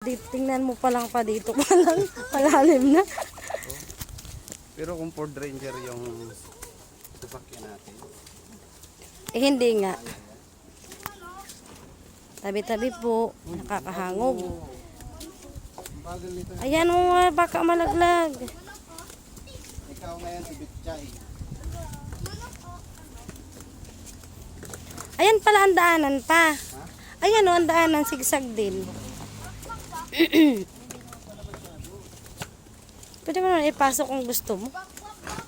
Tingnan mo pa lang pa dito pa lang, malalim na. Pero kung Ford Ranger yung sasakyan natin. Eh hindi nga. Tabi-tabi po, nakakahangog. Ayan mo nga, baka malaglag. Ikaw ngayon si Bitchay. Ayan pala ang daanan pa. Ayan o, ang daanan, sigsag din. Pwede mo naman ipasok kung gusto mo.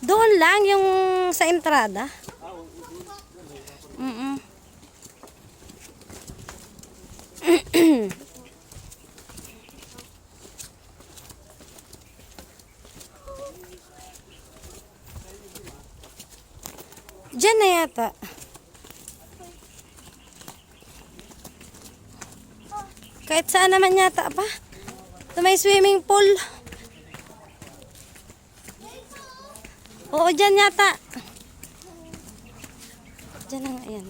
Doon lang yung sa entrada. Diyan na yata. Kahit saan naman yata pa. Ito may swimming pool. Oo, dyan yata. Dyan na nga yan.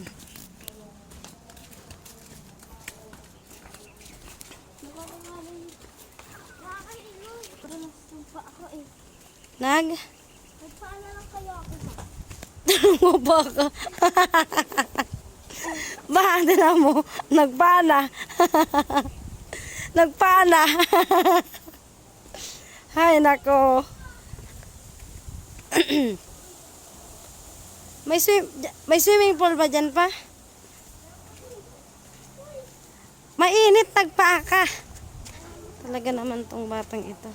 Nag? Nagpaala lang kayo ako. Tanong mo ba ka? Bahada na mo. Nagpana. Nagpana. Hay nako. May swimming pool ba dyan pa? Mainit, nagpaa ka. Talaga naman tong batang ito.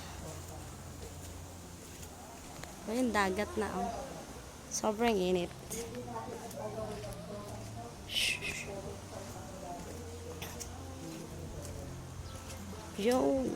Ayun, dagat na oh. Sobrang init. Yo.